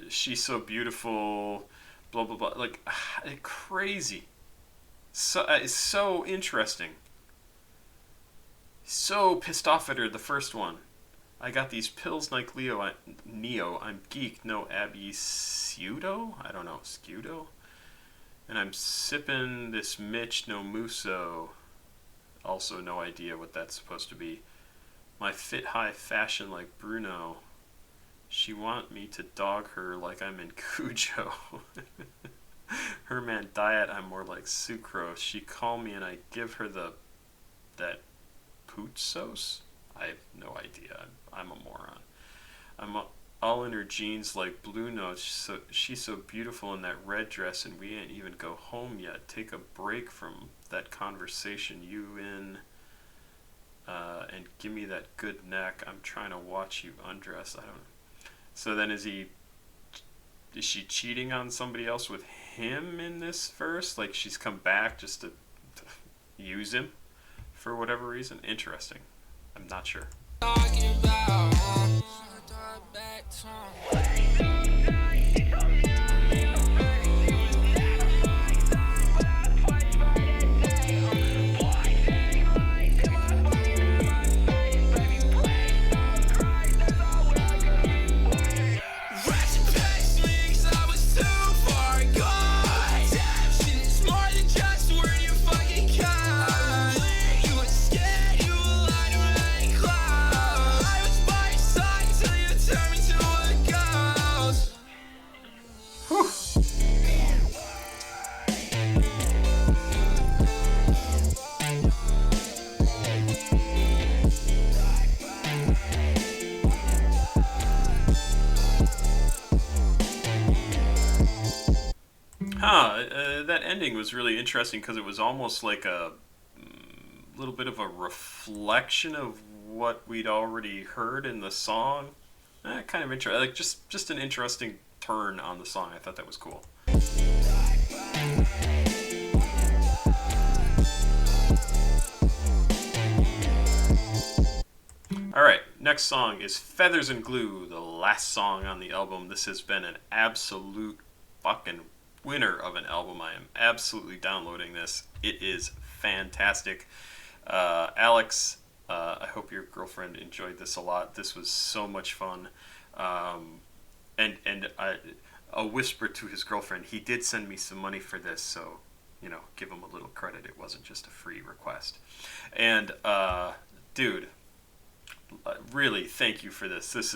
She's so beautiful, blah blah blah. Like crazy. So it's so interesting. So pissed off at her. The first one. I got these pills like Neo. I'm geek. No Abby Scudo. I don't know Scudo. And I'm sipping this Mitch no Muso. Also no idea what that's supposed to be. My fit high fashion like Bruno. She want me to dog her like I'm in Cujo. Her man diet, I'm more like sucrose. She call me and I give her that poot sauce. I have no idea. I'm a moron. I'm all in her jeans like Blue Note. So she's so beautiful in that red dress, and we ain't even go home yet. Take a break from that conversation you in. And give me that good neck. I'm trying to watch you undress. I don't know. So then is she cheating on somebody else with him in this verse? Like she's come back just to use him for whatever reason? Interesting. I'm not sure. Talking about, That ending was really interesting because it was almost like a little bit of a reflection of what we'd already heard in the song. Kind of interesting, like just an interesting turn on the song. I thought that was cool. Alright, next song is Feathers and Glue, the last song on the album. This has been an absolute fucking winner of an album. I am absolutely downloading this. It is fantastic. Alex, I hope your girlfriend enjoyed this a lot. This was so much fun. And a whisper to his girlfriend, he did send me some money for this, so, give him a little credit. It wasn't just a free request. And, dude, really, thank you for this. This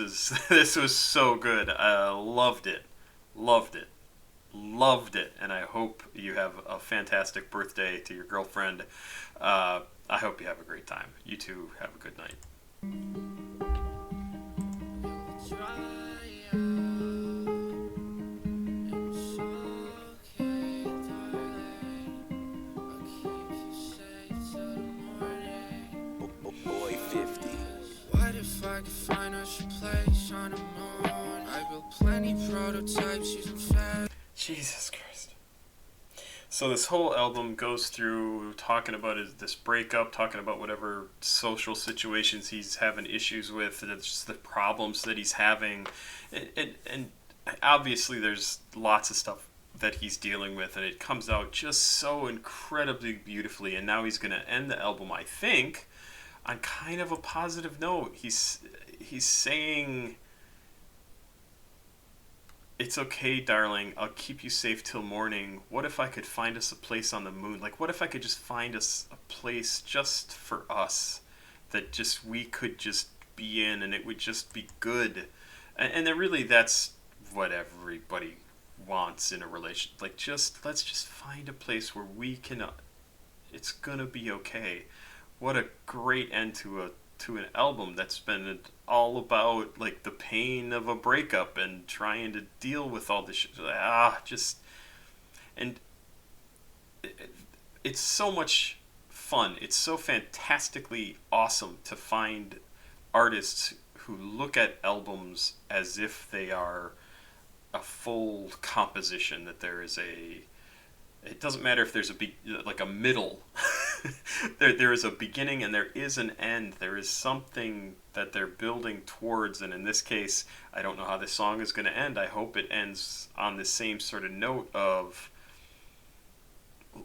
was so good. Loved it. And I hope you have a fantastic birthday to your girlfriend. I hope you have a great time. You two have a good night. Boy 50. What if I could find us a place on the moon? I built plenty prototypes using fast. Jesus Christ. So this whole album goes through talking about this breakup, talking about whatever social situations he's having issues with, just the problems that he's having. And obviously there's lots of stuff that he's dealing with, and it comes out just so incredibly beautifully. And now he's going to end the album, I think, on kind of a positive note. He's saying, "It's okay, darling. I'll keep you safe till morning. What if I could find us a place on the moon? Like, what if I could just find us a place just for us that just we could just be in, and it would just be good." And then really, that's what everybody wants in a relation. Like, let's just find a place where we can. It's gonna be okay. What a great end to to an album that's been all about like the pain of a breakup and trying to deal with all this shit. And it's so much fun. It's so fantastically awesome to find artists who look at albums as if they are a full composition, that there is it doesn't matter if there's a middle. there is a beginning and there is an end. There is something that they're building towards, and in this case, I don't know how this song is going to end. I hope it ends on the same sort of note of,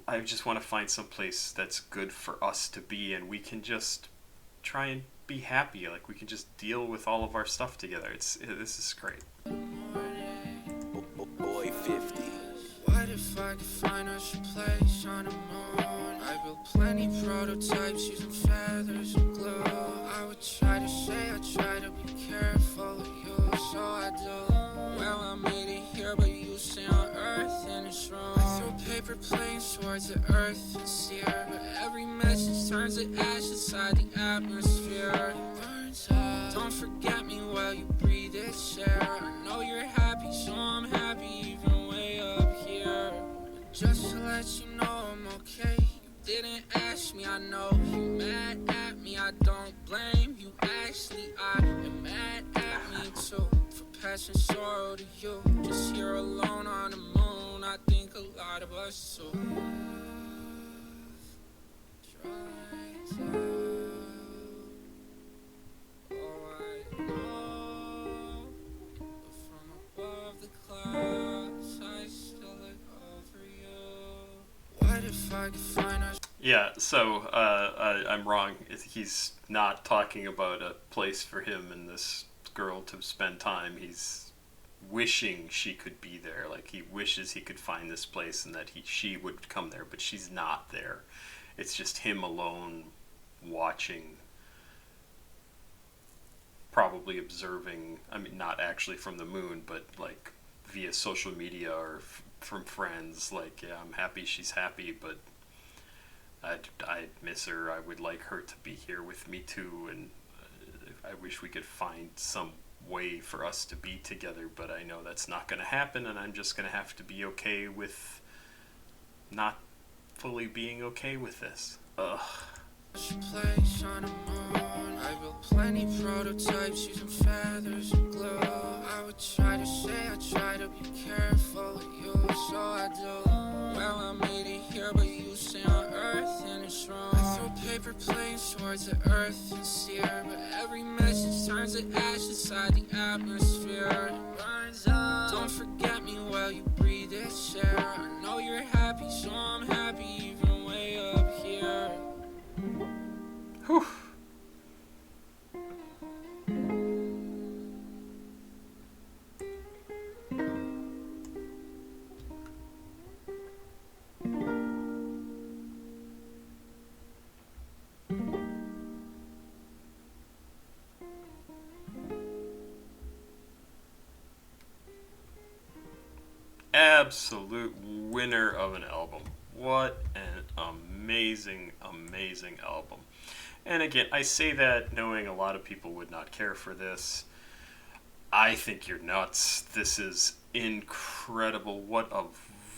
I just want to find some place that's good for us to be, and we can just try and be happy. Like, we can just deal with all of our stuff together. This is great. Boy 50. What if I could find us a place on the moon? I built plenty prototypes using feathers and glue. I would try to say I try to be careful of you, so I do. Well, I made it here, but you stay on Earth in this room. I throw paper planes towards the Earth and steer, but every message turns to ash inside the atmosphere. It burns up. Don't forget me while you breathe this air. I know you're happy, so I'm happy even way up here. Just to let you know I'm okay. You didn't ask me, I know you mad at me. I don't blame you, actually I am mad at me too, for passing sorrow to you. Just here alone on the moon, I think a lot of us too. Try to, oh I know, but from above the clouds I still look over you. What if I could find us? Yeah, so I'm wrong. He's not talking about a place for him and this girl to spend time. He's wishing she could be there. Like, he wishes he could find this place and that she would come there, but she's not there. It's just him alone, watching, probably observing. I mean, not actually from the moon, but like via social media or from friends. Like, yeah, I'm happy she's happy, but I miss her. I would like her to be here with me too, and I wish we could find some way for us to be together, but I know that's not going to happen, and I'm just going to have to be okay with not fully being okay with this. Ugh. Place on the moon. I built plenty prototypes using feathers and glue. I would try to say I try to be careful of you, so I do. Well, I made it here, but you stay on Earth in this room. I throw paper planes towards the Earth and steer, but every message turns to ash inside the atmosphere. It burns up. Don't forget me while you breathe this air. I know you're happy, so I'm happy even way up here. Whew. Absolute winner of an album. What an amazing, amazing album. And again, I say that knowing a lot of people would not care for this. I think you're nuts. This is incredible. What a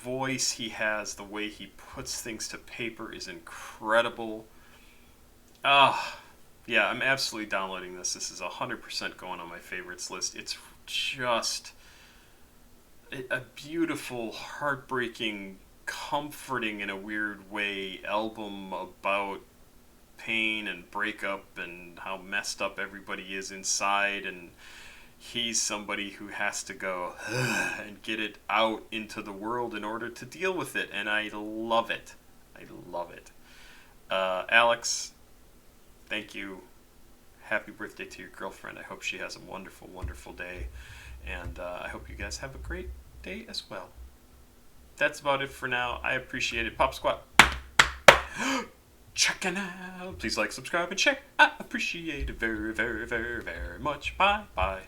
voice he has. The way he puts things to paper is incredible. Yeah, I'm absolutely downloading this. This is 100% going on my favorites list. It's just a beautiful, heartbreaking, comforting in a weird way album about pain and breakup and how messed up everybody is inside, and he's somebody who has to go and get it out into the world in order to deal with it, and I love it. I love it. Alex, thank you. Happy birthday to your girlfriend. I hope she has a wonderful, wonderful day, and I hope you guys have a great day as well. That's about it for now. I appreciate it. Pop Squat. Checking out. Please like, subscribe, and share. I appreciate it very, very, very, very much. Bye. Bye.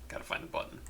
Gotta find the button.